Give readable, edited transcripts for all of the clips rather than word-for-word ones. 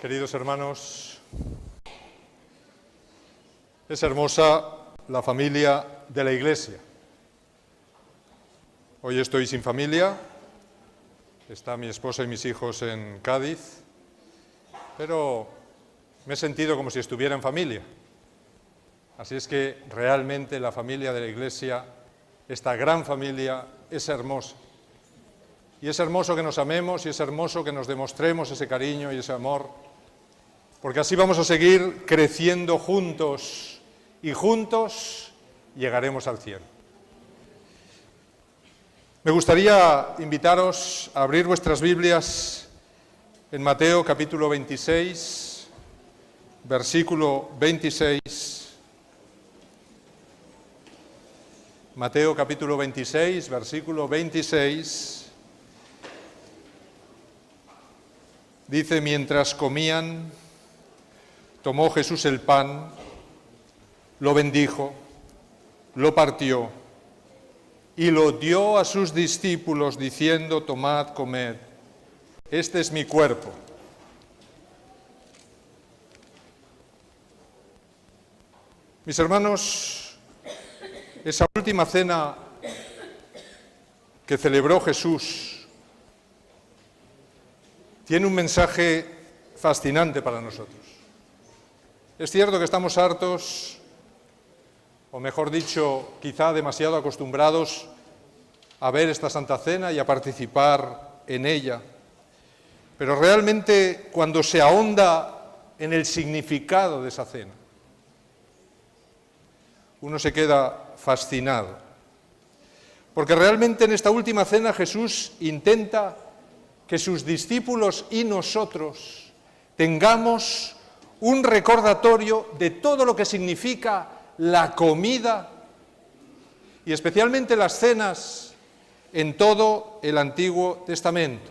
Queridos hermanos, es hermosa la familia de la Iglesia. Hoy estoy sin familia, está mi esposa y mis hijos en Cádiz, pero me he sentido como si estuviera en familia. Así es que realmente la familia de la Iglesia, esta gran familia, es hermosa. Y es hermoso que nos amemos y es hermoso que nos demostremos ese cariño y ese amor, porque así vamos a seguir creciendo juntos y juntos llegaremos al cielo. Me gustaría invitaros a abrir vuestras Biblias en Mateo capítulo 26, versículo 26. Mateo capítulo 26, versículo 26. Dice: mientras comían, tomó Jesús el pan, lo bendijo, lo partió y lo dio a sus discípulos diciendo: tomad, comed, este es mi cuerpo. Mis hermanos, esa última cena que celebró Jesús tiene un mensaje fascinante para nosotros. Es cierto que estamos hartos, o mejor dicho, quizá demasiado acostumbrados a ver esta Santa Cena y a participar en ella, pero realmente cuando se ahonda en el significado de esa cena, uno se queda fascinado, porque realmente en esta última cena Jesús intenta que sus discípulos y nosotros tengamos un recordatorio de todo lo que significa la comida y especialmente las cenas en todo el Antiguo Testamento,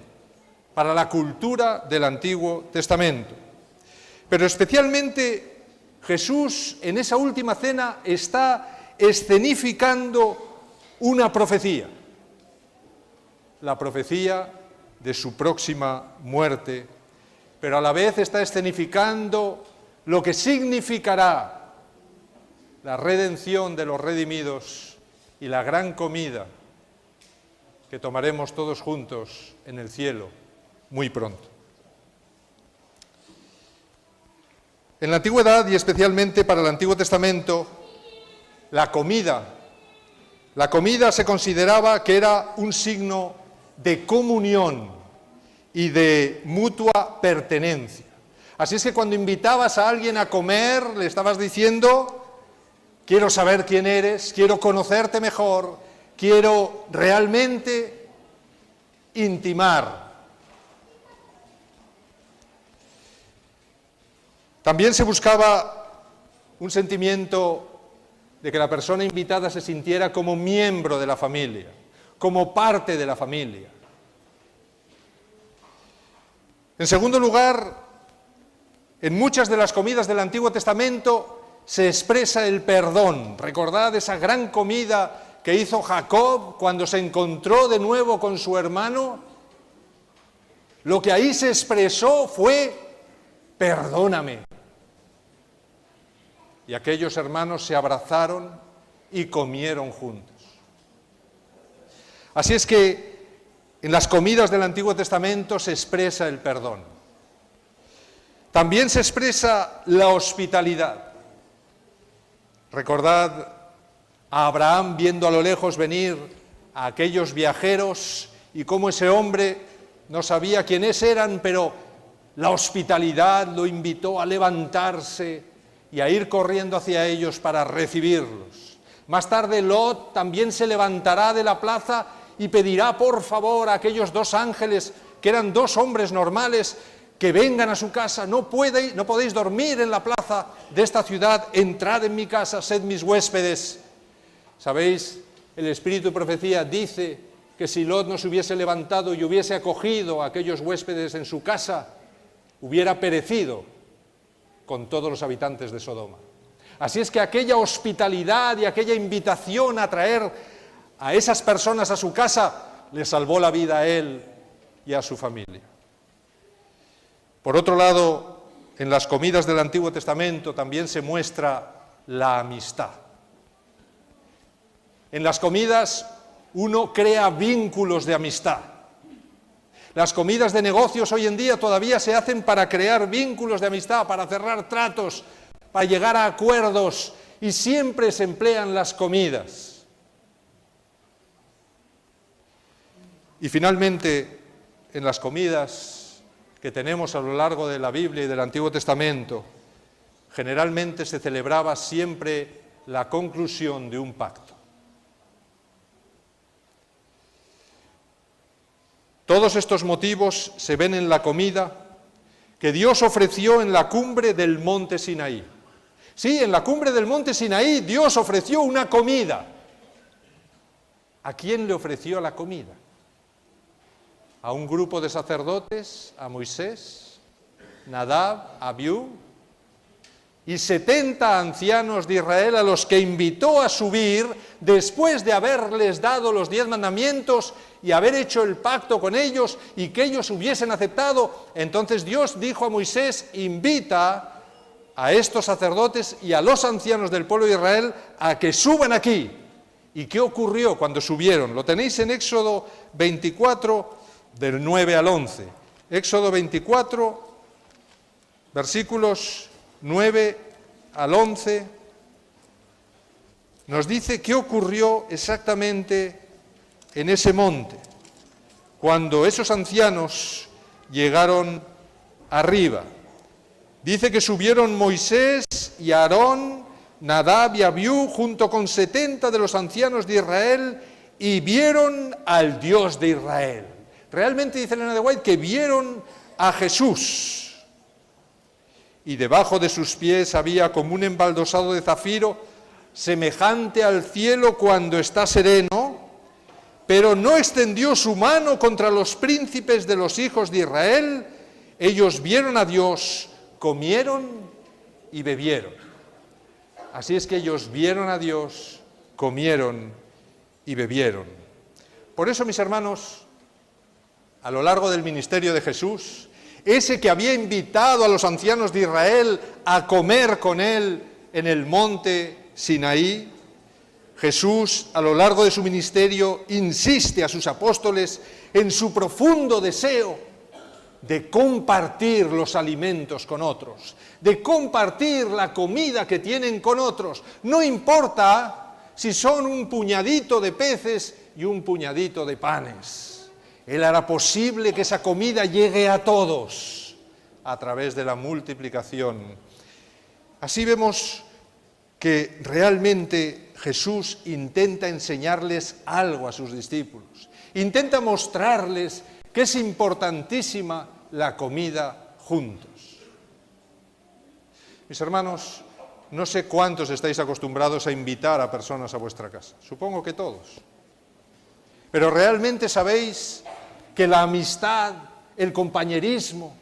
para la cultura del Antiguo Testamento. Pero especialmente Jesús en esa última cena está escenificando una profecía, la profecía de su próxima muerte, pero a la vez está escenificando lo que significará la redención de los redimidos y la gran comida que tomaremos todos juntos en el cielo muy pronto. En la antigüedad y especialmente para el Antiguo Testamento, la comida se consideraba que era un signo de comunión y de mutua pertenencia. Así es que cuando invitabas a alguien a comer, le estabas diciendo: quiero saber quién eres, quiero conocerte mejor, quiero realmente intimar. También se buscaba un sentimiento de que la persona invitada se sintiera como miembro de la familia, como parte de la familia. En segundo lugar, en muchas de las comidas del Antiguo Testamento se expresa el perdón. Recordad esa gran comida que hizo Jacob cuando se encontró de nuevo con su hermano. Lo que ahí se expresó fue: perdóname. Y aquellos hermanos se abrazaron y comieron juntos. Así es que en las comidas del Antiguo Testamento se expresa el perdón. También se expresa la hospitalidad. Recordad a Abraham viendo a lo lejos venir a aquellos viajeros y cómo ese hombre no sabía quiénes eran, pero la hospitalidad lo invitó a levantarse y a ir corriendo hacia ellos para recibirlos. Más tarde Lot también se levantará de la plaza y pedirá por favor a aquellos dos ángeles, que eran dos hombres normales, que vengan a su casa. No podéis dormir en la plaza de esta ciudad, entrad en mi casa, sed mis huéspedes. ¿Sabéis? El Espíritu de Profecía dice que si Lot no se hubiese levantado y hubiese acogido a aquellos huéspedes en su casa, hubiera perecido con todos los habitantes de Sodoma. Así es que aquella hospitalidad y aquella invitación a traer a esas personas a su casa le salvó la vida a él y a su familia. Por otro lado, en las comidas del Antiguo Testamento también se muestra la amistad. En las comidas uno crea vínculos de amistad. Las comidas de negocios hoy en día todavía se hacen para crear vínculos de amistad, para cerrar tratos, para llegar a acuerdos, y siempre se emplean las comidas. Y finalmente, en las comidas que tenemos a lo largo de la Biblia y del Antiguo Testamento, generalmente se celebraba siempre la conclusión de un pacto. Todos estos motivos se ven en la comida que Dios ofreció en la cumbre del monte Sinaí. Sí, en la cumbre del monte Sinaí Dios ofreció una comida. ¿A quién le ofreció la comida? ¿A un grupo de sacerdotes? ¿A Moisés? ¿Nadab? ¿Abiú? Y 70 ancianos de Israel a los que invitó a subir después de haberles dado los 10 mandamientos y haber hecho el pacto con ellos y que ellos hubiesen aceptado. Entonces Dios dijo a Moisés: invita a estos sacerdotes y a los ancianos del pueblo de Israel a que suban aquí. ¿Y qué ocurrió cuando subieron? Lo tenéis en Éxodo 24, del 9 al 11. Éxodo 24, versículos 9 al 11, nos dice qué ocurrió exactamente en ese monte, cuando esos ancianos llegaron arriba. Dice que subieron Moisés y Aarón, Nadab y Abiú, junto con 70 de los ancianos de Israel, y vieron al Dios de Israel. Realmente dice Elena de White que vieron a Jesús. Y debajo de sus pies había como un embaldosado de zafiro, semejante al cielo cuando está sereno, pero no extendió su mano contra los príncipes de los hijos de Israel. Ellos vieron a Dios, comieron y bebieron. Así es que ellos vieron a Dios, comieron y bebieron. Por eso, mis hermanos, a lo largo del ministerio de Jesús, ese que había invitado a los ancianos de Israel a comer con él en el monte Sinaí, Jesús, a lo largo de su ministerio, insiste a sus apóstoles en su profundo deseo de compartir los alimentos con otros, de compartir la comida que tienen con otros. No importa si son un puñadito de peces y un puñadito de panes. Él hará posible que esa comida llegue a todos a través de la multiplicación. Así vemos que realmente Jesús intenta enseñarles algo a sus discípulos. Intenta mostrarles que es importantísima la comida juntos. Mis hermanos, no sé cuántos estáis acostumbrados a invitar a personas a vuestra casa. Supongo que todos. Pero realmente sabéis que la amistad, el compañerismo,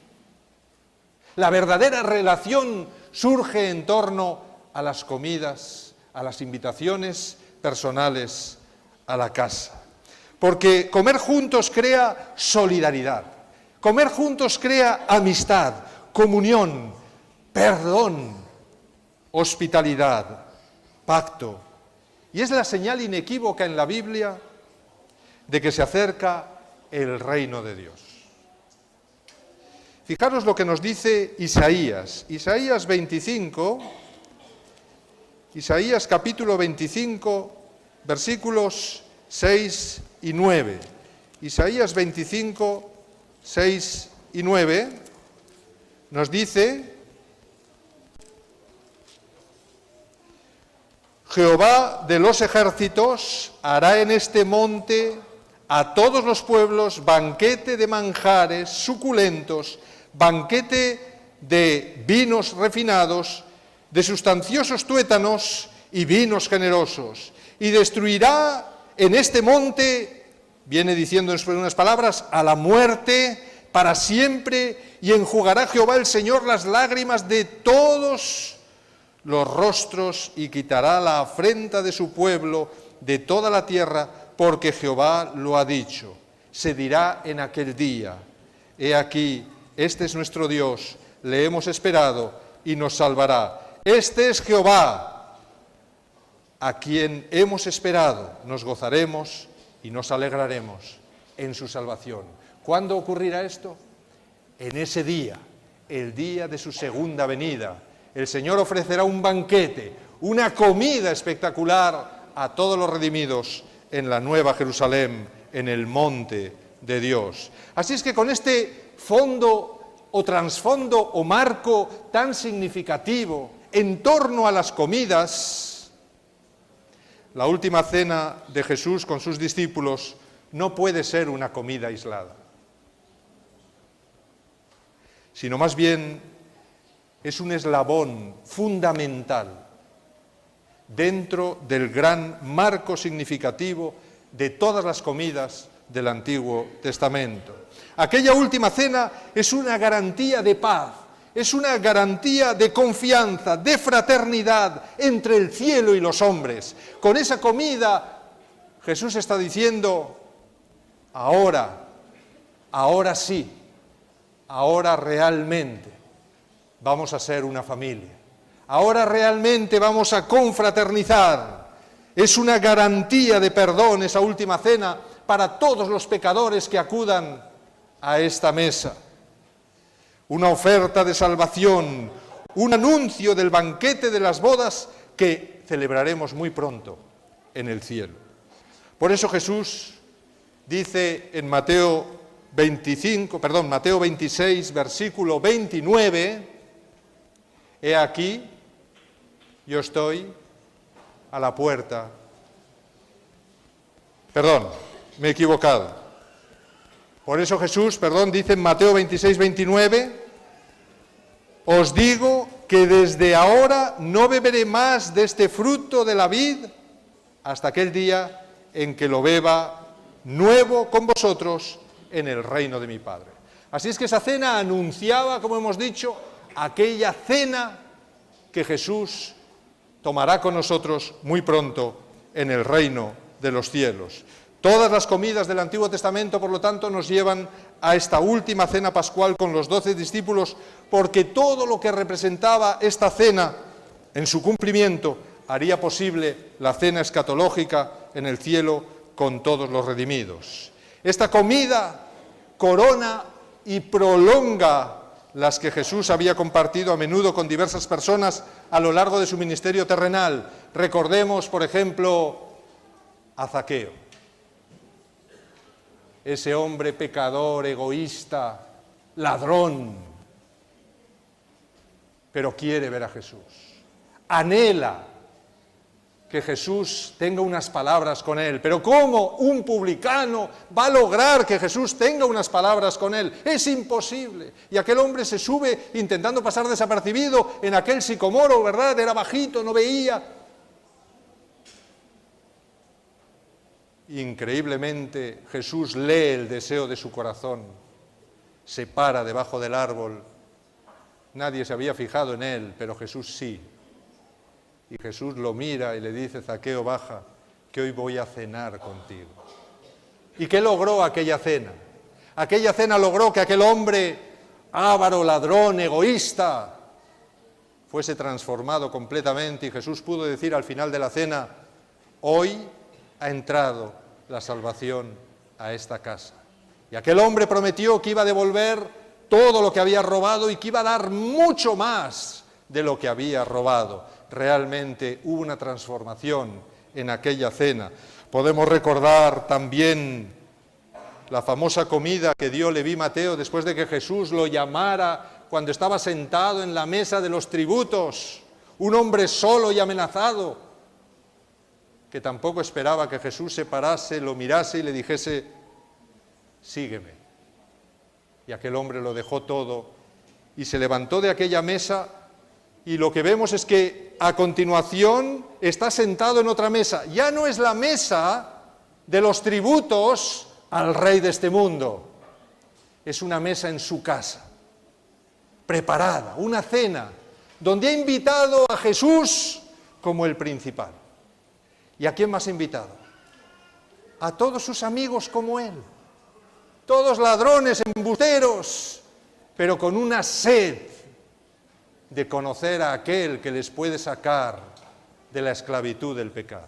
la verdadera relación surge en torno a las comidas, a las invitaciones personales a la casa. Porque comer juntos crea solidaridad, comer juntos crea amistad, comunión, perdón, hospitalidad, pacto. Y es la señal inequívoca en la Biblia de que se acerca el reino de Dios. Fijaros lo que nos dice Isaías. Isaías 25, Isaías capítulo 25, versículos 6 y 9. Isaías 25, 6 y 9 nos dice: Jehová de los ejércitos hará en este monte a todos los pueblos banquete de manjares suculentos, banquete de vinos refinados, de sustanciosos tuétanos y vinos generosos. Y destruirá en este monte, viene diciendo en unas palabras, a la muerte para siempre, y enjugará Jehová el Señor las lágrimas de todos los rostros, y quitará la afrenta de su pueblo de toda la tierra, porque Jehová lo ha dicho. Se dirá en aquel día: he aquí, este es nuestro Dios, le hemos esperado y nos salvará. Este es Jehová, a quien hemos esperado. Nos gozaremos y nos alegraremos en su salvación. ¿Cuándo ocurrirá esto? En ese día, el día de su segunda venida. El Señor ofrecerá un banquete, una comida espectacular a todos los redimidos en la Nueva Jerusalén, en el monte de Dios. Así es que con este fondo o trasfondo o marco tan significativo en torno a las comidas, la última cena de Jesús con sus discípulos no puede ser una comida aislada, sino más bien es un eslabón fundamental dentro del gran marco significativo de todas las comidas del Antiguo Testamento. Aquella última cena es una garantía de paz, es una garantía de confianza, de fraternidad entre el cielo y los hombres. Con esa comida Jesús está diciendo: ahora sí, ahora realmente vamos a ser una familia. Ahora realmente vamos a confraternizar. Es una garantía de perdón esa última cena para todos los pecadores que acudan a esta mesa. Una oferta de salvación, un anuncio del banquete de las bodas que celebraremos muy pronto en el cielo. Por eso Jesús dice en Mateo 26, versículo 29, he aquí, yo estoy a la puerta. Perdón, me he equivocado. Por eso Jesús, dice en Mateo 26, 29, os digo que desde ahora no beberé más de este fruto de la vid hasta aquel día en que lo beba nuevo con vosotros en el reino de mi Padre. Así es que esa cena anunciaba, como hemos dicho, aquella cena que Jesús tomará con nosotros muy pronto en el reino de los cielos. Todas las comidas del Antiguo Testamento, por lo tanto, nos llevan a esta última cena pascual con los 12 discípulos, porque todo lo que representaba esta cena en su cumplimiento haría posible la cena escatológica en el cielo con todos los redimidos. Esta comida corona y prolonga las que Jesús había compartido a menudo con diversas personas a lo largo de su ministerio terrenal. Recordemos, por ejemplo, a Zaqueo, ese hombre pecador, egoísta, ladrón, pero quiere ver a Jesús. Anhela que Jesús tenga unas palabras con él. Pero ¿cómo un publicano va a lograr que Jesús tenga unas palabras con él? Es imposible. Y aquel hombre se sube intentando pasar desapercibido en aquel sicomoro, ¿verdad? Era bajito, no veía. Increíblemente, Jesús lee el deseo de su corazón, se para debajo del árbol. Nadie se había fijado en él, pero Jesús sí. Y Jesús lo mira y le dice: Zaqueo, baja, que hoy voy a cenar contigo. ¿Y qué logró aquella cena? Aquella cena logró que aquel hombre avaro, ladrón, egoísta, fuese transformado completamente, y Jesús pudo decir al final de la cena: hoy ha entrado la salvación a esta casa. Y aquel hombre prometió que iba a devolver todo lo que había robado y que iba a dar mucho más de lo que había robado. Realmente hubo una transformación en aquella cena. Podemos recordar también la famosa comida que dio Leví Mateo después de que Jesús lo llamara cuando estaba sentado en la mesa de los tributos, un hombre solo y amenazado, que tampoco esperaba que Jesús se parase, lo mirase y le dijese: sígueme. Y aquel hombre lo dejó todo y se levantó de aquella mesa, y lo que vemos es que a continuación está sentado en otra mesa. Ya no es la mesa de los tributos al rey de este mundo, es una mesa en su casa, preparada, una cena, donde ha invitado a Jesús como el principal. ¿Y a quién más ha invitado? A todos sus amigos como él, todos ladrones, embusteros, pero con una sed de conocer a aquel que les puede sacar de la esclavitud del pecado.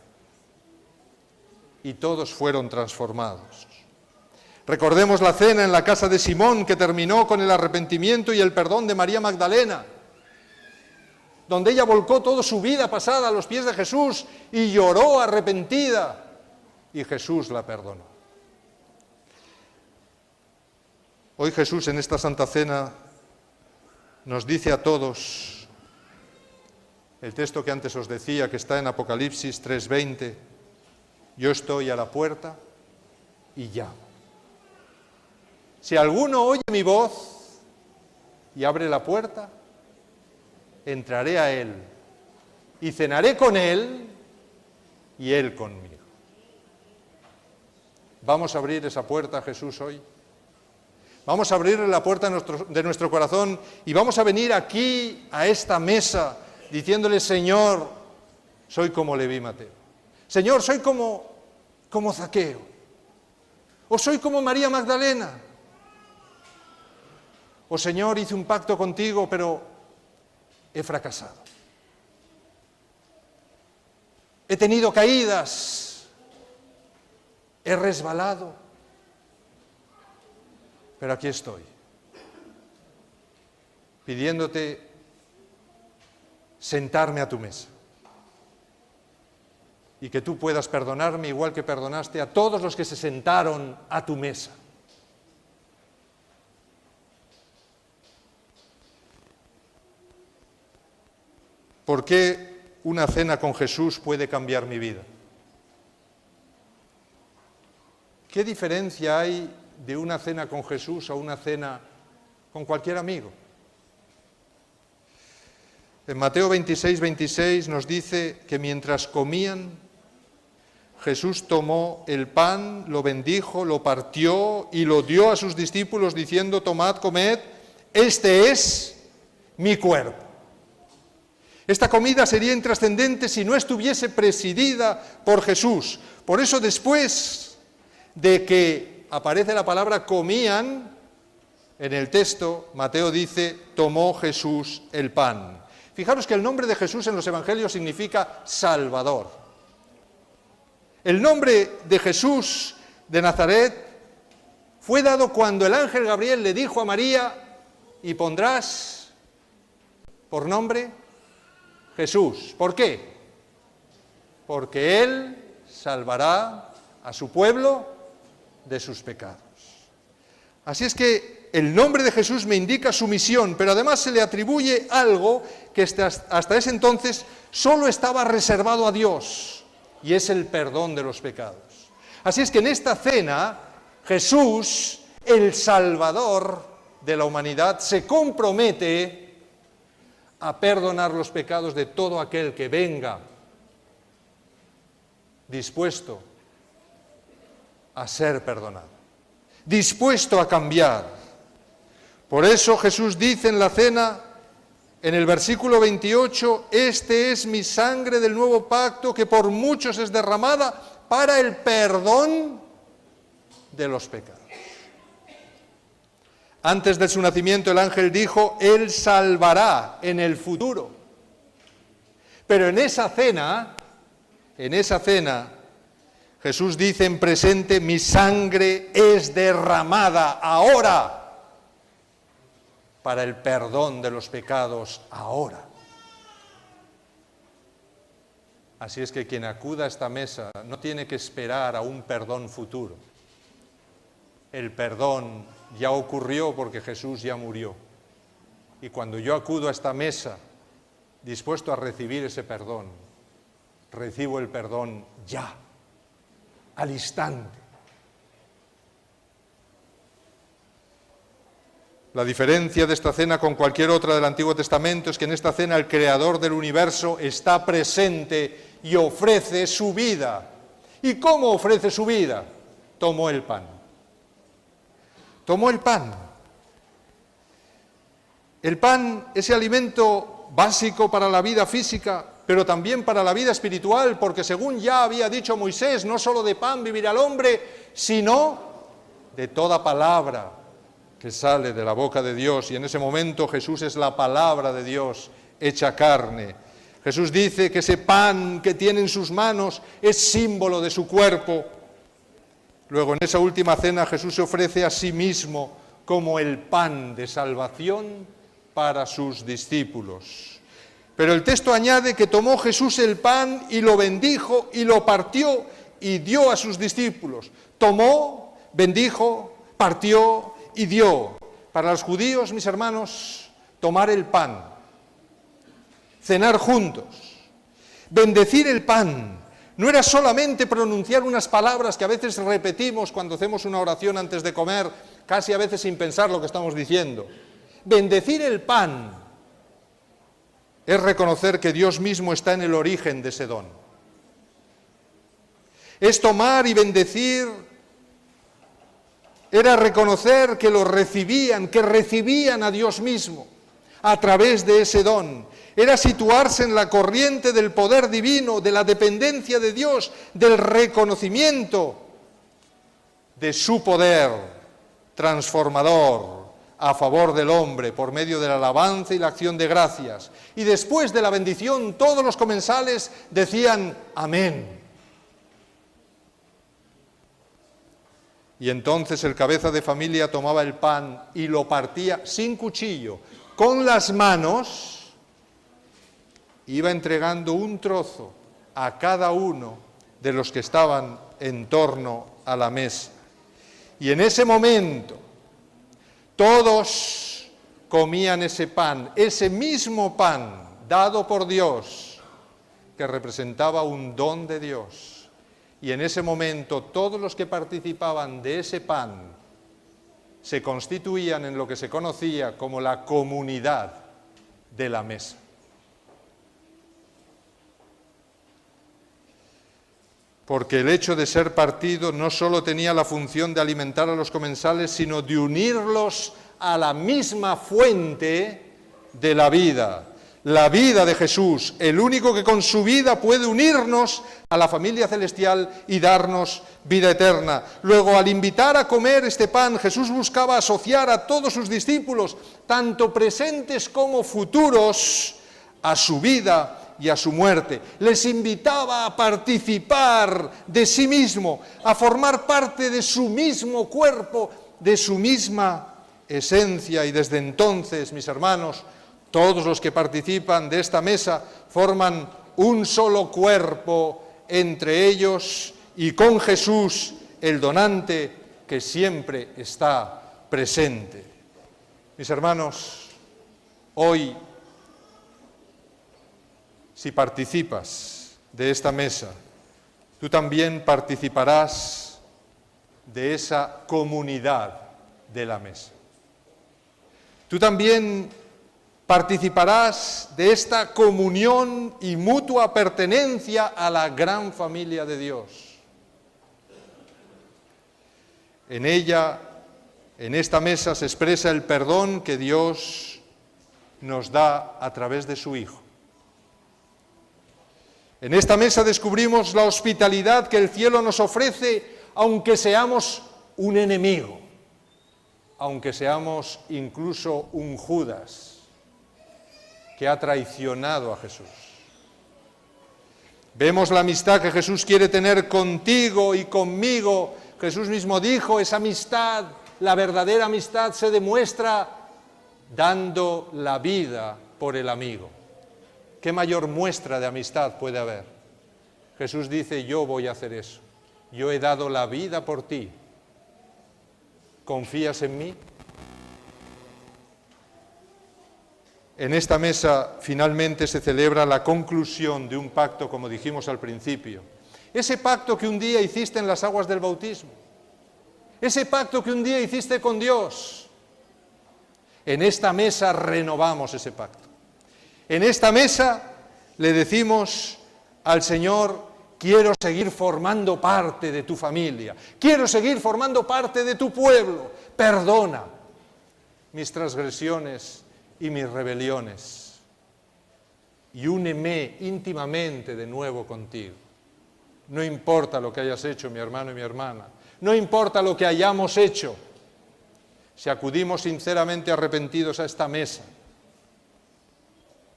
Y todos fueron transformados. Recordemos la cena en la casa de Simón que terminó con el arrepentimiento y el perdón de María Magdalena, donde ella volcó toda su vida pasada a los pies de Jesús y lloró arrepentida, y Jesús la perdonó. Hoy Jesús en esta Santa Cena nos dice a todos el texto que antes os decía, que está en Apocalipsis 3:20, yo estoy a la puerta y llamo. Si alguno oye mi voz y abre la puerta, entraré a él y cenaré con él y él conmigo. ¿Vamos a abrir esa puerta a Jesús hoy? Vamos a abrirle la puerta de nuestro corazón y vamos a venir aquí a esta mesa diciéndole: Señor, soy como Leví Mateo. Señor, soy como Zaqueo. O soy como María Magdalena. O Señor, hice un pacto contigo, pero he fracasado. He tenido caídas. He resbalado. Pero aquí estoy, pidiéndote sentarme a tu mesa y que tú puedas perdonarme igual que perdonaste a todos los que se sentaron a tu mesa. ¿Por qué una cena con Jesús puede cambiar mi vida? ¿Qué diferencia hay de una cena con Jesús a una cena con cualquier amigo? En Mateo 26 nos dice que mientras comían, Jesús tomó el pan, lo bendijo, lo partió y lo dio a sus discípulos diciendo: tomad, comed, este es mi cuerpo. Esta comida sería intrascendente si no estuviese presidida por Jesús. Por eso, después de que aparece la palabra comían, en el texto, Mateo dice: tomó Jesús el pan. Fijaros que el nombre de Jesús en los evangelios significa Salvador. El nombre de Jesús de Nazaret fue dado cuando el ángel Gabriel le dijo a María: y pondrás por nombre Jesús. ¿Por qué? Porque Él salvará a su pueblo de sus pecados. Así es que el nombre de Jesús me indica su misión, pero además se le atribuye algo que hasta ese entonces solo estaba reservado a Dios, y es el perdón de los pecados. Así es que en esta cena, Jesús, el Salvador de la humanidad, se compromete a perdonar los pecados de todo aquel que venga dispuesto a ser perdonado, dispuesto a cambiar. Por eso Jesús dice en la cena, en el versículo 28, este es mi sangre del nuevo pacto que por muchos es derramada para el perdón de los pecados. Antes de su nacimiento el ángel dijo: Él salvará en el futuro. Pero en esa cena, Jesús dice en presente: mi sangre es derramada ahora para el perdón de los pecados ahora. Así es que quien acuda a esta mesa no tiene que esperar a un perdón futuro. El perdón ya ocurrió porque Jesús ya murió. Y cuando yo acudo a esta mesa dispuesto a recibir ese perdón, recibo el perdón ya, al instante. La diferencia de esta cena con cualquier otra del Antiguo Testamento es que en esta cena el Creador del universo está presente y ofrece su vida. ¿Y cómo ofrece su vida? Tomó el pan. Tomó el pan. El pan, ese alimento básico para la vida física, pero también para la vida espiritual, porque según ya había dicho Moisés, no solo de pan vivirá el hombre, sino de toda palabra que sale de la boca de Dios, y en ese momento Jesús es la palabra de Dios hecha carne. Jesús dice que ese pan que tiene en sus manos es símbolo de su cuerpo. Luego, en esa última cena, Jesús se ofrece a sí mismo como el pan de salvación para sus discípulos. Pero el texto añade que tomó Jesús el pan y lo bendijo y lo partió y dio a sus discípulos. Tomó, bendijo, partió y dio. Para los judíos, mis hermanos, tomar el pan, cenar juntos, bendecir el pan, no era solamente pronunciar unas palabras que a veces repetimos cuando hacemos una oración antes de comer, casi a veces sin pensar lo que estamos diciendo. Bendecir el pan es reconocer que Dios mismo está en el origen de ese don. Es tomar y bendecir, era reconocer que lo recibían, que recibían a Dios mismo a través de ese don. Era situarse en la corriente del poder divino, de la dependencia de Dios, del reconocimiento de su poder transformador a favor del hombre por medio de la alabanza y la acción de gracias. Y después de la bendición, todos los comensales decían amén. Y entonces el cabeza de familia tomaba el pan y lo partía sin cuchillo, con las manos. Iba entregando un trozo a cada uno de los que estaban en torno a la mesa. Y en ese momento, todos comían ese pan, ese mismo pan dado por Dios, que representaba un don de Dios. Y en ese momento, todos los que participaban de ese pan se constituían en lo que se conocía como la comunidad de la mesa. Porque el hecho de ser partido no solo tenía la función de alimentar a los comensales, sino de unirlos a la misma fuente de la vida de Jesús, el único que con su vida puede unirnos a la familia celestial y darnos vida eterna. Luego, al invitar a comer este pan, Jesús buscaba asociar a todos sus discípulos, tanto presentes como futuros, a su vida y a su muerte. Les invitaba a participar de sí mismo, a formar parte de su mismo cuerpo, de su misma esencia. Y desde entonces, mis hermanos, todos los que participan de esta mesa forman un solo cuerpo entre ellos y con Jesús, el donante, que siempre está presente. Mis hermanos, hoy, si participas de esta mesa, tú también participarás de esa comunidad de la mesa. Tú también participarás de esta comunión y mutua pertenencia a la gran familia de Dios. En ella, en esta mesa, se expresa el perdón que Dios nos da a través de su Hijo. En esta mesa descubrimos la hospitalidad que el cielo nos ofrece, aunque seamos un enemigo, aunque seamos incluso un Judas que ha traicionado a Jesús. Vemos la amistad que Jesús quiere tener contigo y conmigo. Jesús mismo dijo, esa amistad, la verdadera amistad, se demuestra dando la vida por el amigo. ¿Qué mayor muestra de amistad puede haber? Jesús dice, yo voy a hacer eso. Yo he dado la vida por ti. ¿Confías en mí? En esta mesa finalmente se celebra la conclusión de un pacto, como dijimos al principio. Ese pacto que un día hiciste en las aguas del bautismo. Ese pacto que un día hiciste con Dios. En esta mesa renovamos ese pacto. En esta mesa le decimos al Señor, quiero seguir formando parte de tu familia, quiero seguir formando parte de tu pueblo, perdona mis transgresiones y mis rebeliones y úneme íntimamente de nuevo contigo. No importa lo que hayas hecho, mi hermano y mi hermana, no importa lo que hayamos hecho, si acudimos sinceramente arrepentidos a esta mesa,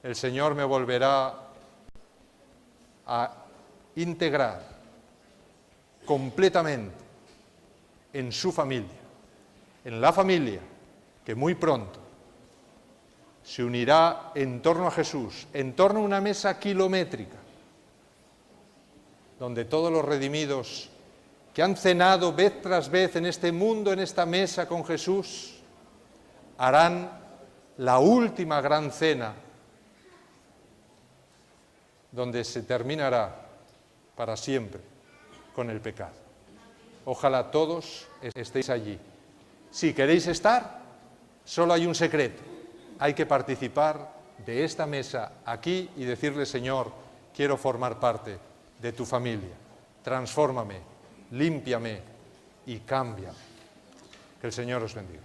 el Señor me volverá a integrar completamente en su familia, en la familia que muy pronto se unirá en torno a Jesús, en torno a una mesa kilométrica, donde todos los redimidos que han cenado vez tras vez en este mundo, en esta mesa con Jesús, harán la última gran cena, donde se terminará para siempre con el pecado. Ojalá todos estéis allí. Si queréis estar, solo hay un secreto. Hay que participar de esta mesa aquí y decirle: Señor, quiero formar parte de tu familia. Transfórmame, límpiame y cámbiame. Que el Señor os bendiga.